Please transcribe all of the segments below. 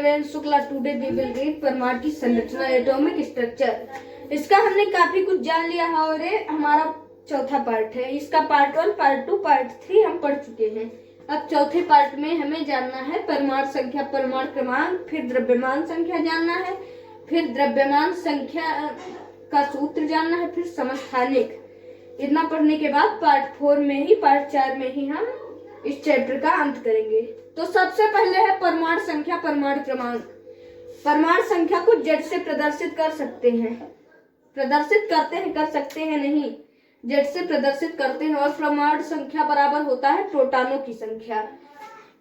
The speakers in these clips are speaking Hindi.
Student Shukla, today we will read परमाणु की संरचना, एटॉमिक स्ट्रक्चर। इसका हमने काफी कुछ जान लिया है और ये हमारा चौथा पार्ट है। इसका पार्ट 1, पार्ट 2, पार्ट 3 हम पढ़ चुके हैं। अब चौथे पार्ट में हमें जानना है परमाणु संख्या, परमाणु क्रमांक, फिर द्रव्यमान संख्या जानना है, फिर द्रव्यमान संख्या का सूत्र जानना है, फिर समस्थानिक। इतना पढ़ने के बाद पार्ट 4 में ही, पार्ट 4 में ही हम इस चैप्टर का अंत करेंगे। तो सबसे पहले है परमाणु संख्या, परमाणु क्रमांक। परमाणु संख्या को जेड से प्रदर्शित कर सकते हैं, प्रदर्शित करते हैं, कर सकते हैं नहीं, जेड से प्रदर्शित करते हैं। और परमाणु संख्या बराबर होता है प्रोटॉनों की संख्या।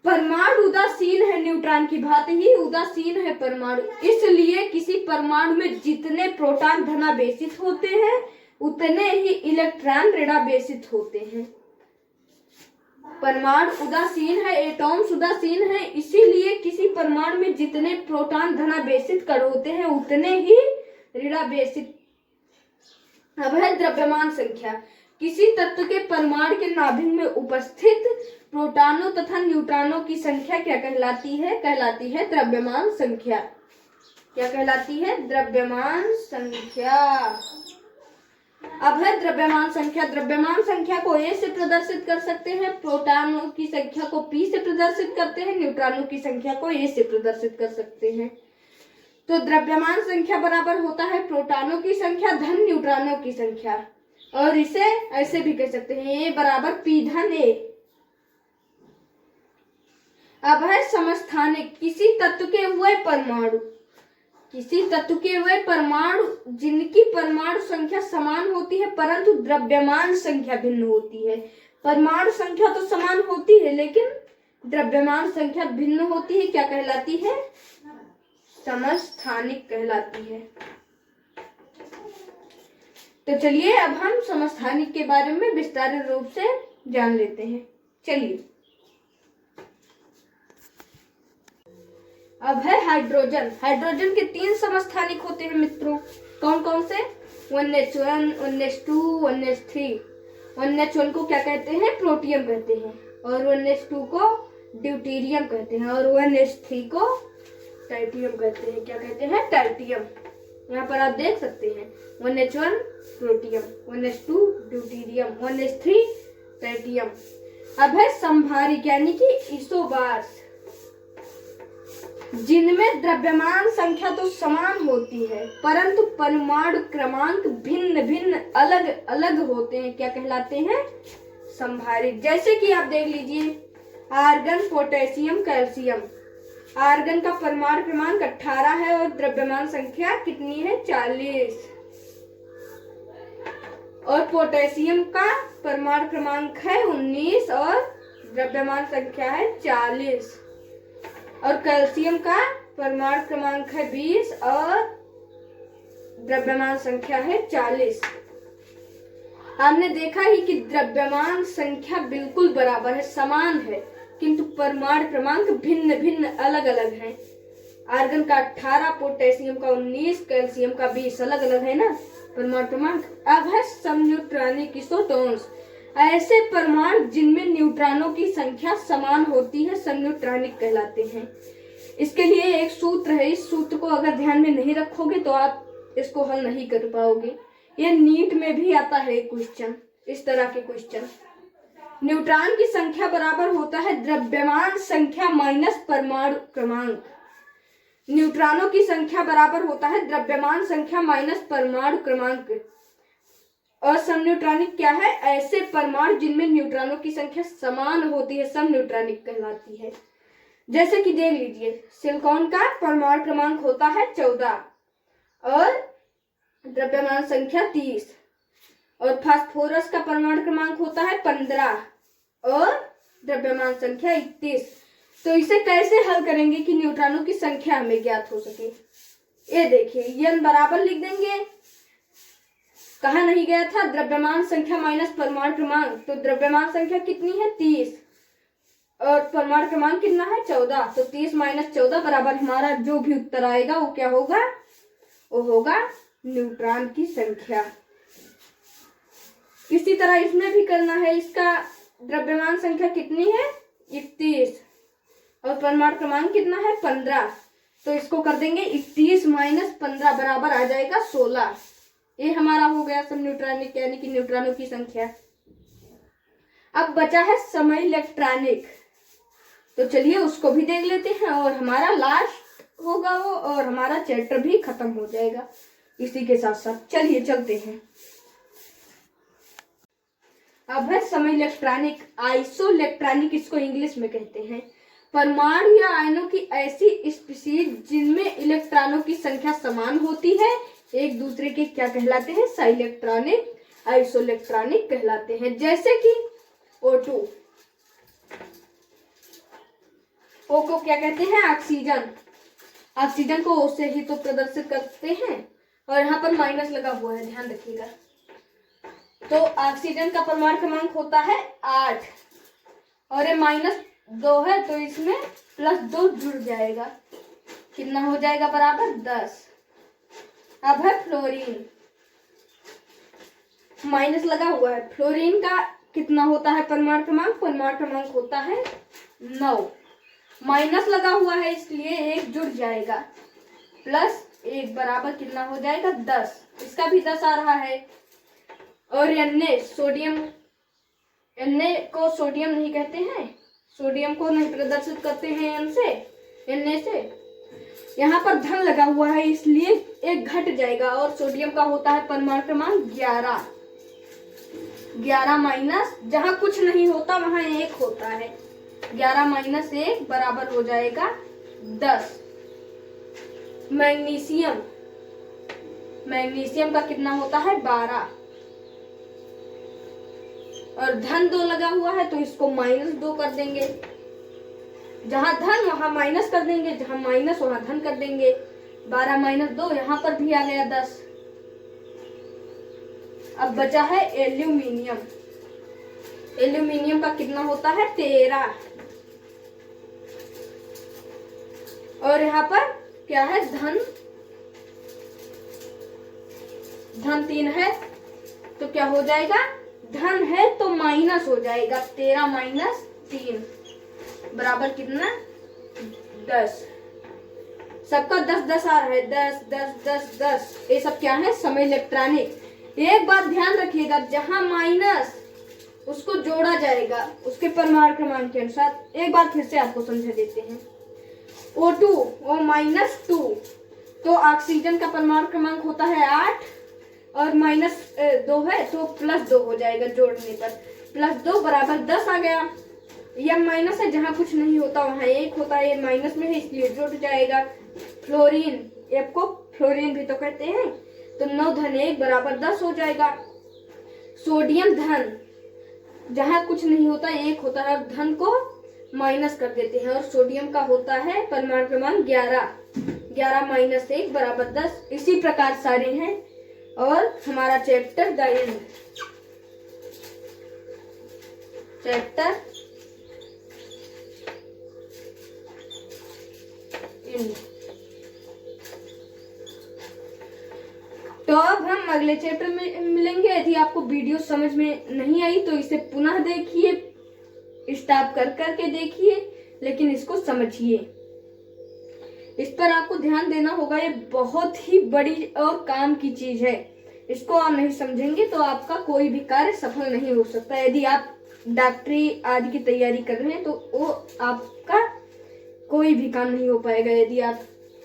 परमाणु उदासीन है, न्यूट्रॉन की भांति ही उदासीन है परमाणु, इसलिए किसी परमाणु में जितने प्रोटॉन धनावेशित होते हैं उतने ही इलेक्ट्रॉन ऋणावेशित होते हैं। परमाणु उदासीन है, एटॉम्स उदासीन है, इसीलिए किसी परमाणु में जितने प्रोटॉन धनावेशित कण होते हैं उतने ही ऋणावेशित। अब है द्रव्यमान संख्या। किसी तत्व के परमाणु के नाभिक में उपस्थित प्रोटॉनों तथा न्यूट्रॉनों की संख्या क्या कहलाती है? कहलाती है द्रव्यमान संख्या। क्या कहलाती है? द्रव्यमान संख्या। अब है द्रव्यमान संख्या। द्रव्यमान संख्या को ए से प्रदर्शित कर सकते हैं, प्रोटॉनों की संख्या को पी से प्रदर्शित करते हैं, न्यूट्रॉनों की संख्या को ए से प्रदर्शित कर सकते हैं। तो द्रव्यमान संख्या बराबर होता है प्रोटॉनों की संख्या धन न्यूट्रॉनों की संख्या। और इसे ऐसे भी कह सकते हैं, ए बराबर पी धन ए। अब है समस्थानिक। किसी तत्व के वह परमाणु, किसी तत्व के वह परमाणु जिनकी परमाणु संख्या समान होती है परंतु द्रव्यमान संख्या भिन्न होती है। परमाणु संख्या तो समान होती है लेकिन द्रव्यमान संख्या भिन्न होती है, क्या कहलाती है? समस्थानिक कहलाती है। तो चलिए अब हम समस्थानिक के बारे में विस्तार रूप से जान लेते हैं। चलिए, अब है हाइड्रोजन। हाइड्रोजन के 3 समस्थानिक होते हैं मित्रों। कौन कौन से? 1s1, 1s2, 1s3। 1s1 को क्या कहते हैं? प्रोटियम कहते हैं। और 1s2 को ड्यूटेरियम कहते हैं। और 1s3 को टाइटियम कहते हैं। क्या कहते हैं? टाइटियम। यहाँ पर आप देख सकते हैं 1s1 protium, 1s2 deuterium, 1s3 टाइटियम। अब है संभारिक यानी कि इसोबार्स, जिनमें द्रव्यमान संख्या तो समान होती है परंतु परमाणु क्रमांक भिन्न भिन्न अलग अलग होते हैं। क्या कहलाते हैं? संभारिक। जैसे कि आप देख लीजिए, आर्गन, पोटेशियम, कैल्शियम। आर्गन का परमाणु क्रमांक 18 है और द्रव्यमान संख्या कितनी है? 40। और पोटेशियम का परमाणु क्रमांक है 19 और द्रव्यमान संख्या है 40। और कैल्शियम का परमाणु क्रमांक है 20 और द्रव्यमान संख्या है 40। हमने देखा ही कि द्रव्यमान संख्या बिल्कुल बराबर है, समान है, किंतु परमाणु क्रमांक भिन्न भिन्न अलग अलग है। आर्गन का 18, पोटेशियम का 19, कैल्शियम का 20, अलग अलग है ना परमाणु क्रमांक। अब है समन्यूट्रॉनिक इसोटोन्स। ऐसे परमाणु जिनमें न्यूट्रॉनों की संख्या समान होती है समन्यूट्रॉनिक कहलाते हैं। इसके लिए एक सूत्र है, इस सूत्र को अगर ध्यान में नहीं रखोगे तो आप इसको हल नहीं कर पाओगे। ये नीट में भी आता है क्वेश्चन, इस तरह के क्वेश्चन। न्यूट्रॉन की संख्या बराबर होता है द्रव्यमान संख्या माइनस परमाणु क्रमांक। न्यूट्रॉनों की संख्या बराबर होता है द्रव्यमान संख्या माइनस परमाणु क्रमांक। और समन्यूट्रॉनिक क्या है? ऐसे परमाणु जिनमें न्यूट्रॉनों की संख्या समान होती है समन्यूट्रॉनिक कहलाती है। जैसे कि देख लीजिए, सिलिकॉन का परमाणु क्रमांक होता है 14 और द्रव्यमान संख्या 30। और फास्फोरस का परमाणु क्रमांक होता है 15 और द्रव्यमान संख्या 31। तो इसे कैसे हल करेंगे कि न्यूट्रॉनों की संख्या हमें ज्ञात हो सके? ये देखिए, n बराबर लिख देंगे। कहा नहीं गया था द्रव्यमान संख्या माइनस परमाणु क्रमांक, तो द्रव्यमान संख्या कितनी है? 30 और परमाणु क्रमांक कितना है? 14। तो 30 माइनस 14 बराबर हमारा जो भी उत्तर आएगा वो क्या होगा? वो होगा न्यूट्रॉन की संख्या। इसी तरह इसमें भी करना है। इसका द्रव्यमान संख्या कितनी है? 31 और परमाणु क्रमांक कितना है? 15। तो इसको कर देंगे 31 माइनस 15 बराबर आ जाएगा 16। ये हमारा हो गया सब न्यूट्रॉनिक यानी कि न्यूट्रॉनों की संख्या। अब बचा है समय इलेक्ट्रॉनिक, तो चलिए उसको भी देख लेते हैं और हमारा लास्ट होगा वो, और हमारा चैप्टर भी खत्म हो जाएगा इसी के साथ साथ। चलिए चलते हैं। अब है समय इलेक्ट्रॉनिक। आइसो इलेक्ट्रॉनिक इसको इंग्लिश में कहते हैं। परमाणु या आयनों की ऐसी स्पीशीज जिनमें इलेक्ट्रॉनों की संख्या समान होती है एक दूसरे के क्या कहलाते हैं? साइ इलेक्ट्रॉनिक, आइसो इलेक्ट्रॉनिक कहलाते हैं। जैसे कि O2, O को क्या कहते हैं? ऑक्सीजन। ऑक्सीजन को O से ही तो प्रदर्शित करते हैं, और यहाँ पर माइनस लगा हुआ है, ध्यान रखिएगा। तो ऑक्सीजन का परमाणु क्रमांक होता है 8 और ये -2 है, तो इसमें +2 जुड़ जाएगा, कितना हो जाएगा? बराबर 10। अब है फ्लोरीन, माइनस लगा हुआ है। फ्लोरीन का कितना होता है परमाणु क्रमांक? परमाणु क्रमांक होता है 9, माइनस लगा हुआ है इसलिए 1 जुड़ जाएगा, +1 बराबर कितना हो जाएगा? 10। इसका भी 10 आ रहा है। और Na, सोडियम, Na को सोडियम नहीं कहते हैं, सोडियम को नहीं प्रदर्शित करते हैं N से, Na से। यहाँ पर धन लगा हुआ है इसलिए 1 घट जाएगा, और सोडियम का होता है परमाणु क्रमांक 11। 11 माइनस, जहाँ कुछ नहीं होता वहां 1 होता है, 11 माइनस 1 बराबर हो जाएगा 10। मैग्नीशियम, मैग्नीशियम का कितना होता है? 12, और धन 2 लगा हुआ है तो इसको -2 कर देंगे। जहां धन वहां माइनस कर देंगे, जहां माइनस वहां धन कर देंगे। 12 माइनस 2, यहाँ पर भी आ गया 10। अब बचा है एल्यूमिनियम। एल्यूमिनियम का कितना होता है? 13, और यहाँ पर क्या है? धन 3 है, तो क्या हो जाएगा? धन है तो माइनस हो जाएगा, 13 माइनस 3 बराबर कितना? 10। सबका 10-10 आ रहा है, 10 10 10 10। ये सब क्या है? समय इलेक्ट्रॉनिक। एक बात ध्यान रखिएगा, जहां माइनस उसको जोड़ा जाएगा उसके परमाणु क्रमांक के अनुसार। एक बार फिर से आपको समझा देते हैं। O2, O -2, तो ऑक्सीजन का परमाणु क्रमांक होता है 8 और -2 है तो +2 हो जाएगा जोड़ने पर, +2 बराबर 10 आ गया। यह माइनस है, जहां कुछ नहीं होता वहां 1 होता है, ये माइनस में है इसलिए जुड़ जाएगा। फ्लोरीन, F को फ्लोरीन भी तो कहते हैं, तो 9 धन 1 बराबर 10 हो जाएगा। सोडियम धन, जहां कुछ नहीं होता 1 होता है, और धन को माइनस कर देते हैं, और सोडियम का होता है परमाणु क्रमांक 11, 11 माइनस 1 बराबर 10। इसी प्रकार सारे हैं, और हमारा chapter the end, chapter and. तो अब हम अगले चैप्टर में मिलेंगे। यदि आपको वीडियो समझ में नहीं आई तो इसे पुनः देखिए, स्टॉप कर करके देखिए, लेकिन इसको समझिए। इस पर आपको ध्यान देना होगा, ये बहुत ही बड़ी और काम की चीज है। इसको आप नहीं समझेंगे तो आपका कोई भी कार्य सफल नहीं हो सकता। यदि आप डॉक्टरी आदि की तैयारी कर रहे हैं तो वो आपका कोई भी काम नहीं हो पाएगा यदि आप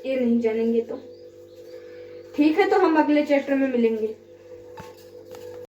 ये नहीं जानेंगे तो। ठीक है, तो हम अगले चैप्टर में मिलेंगे।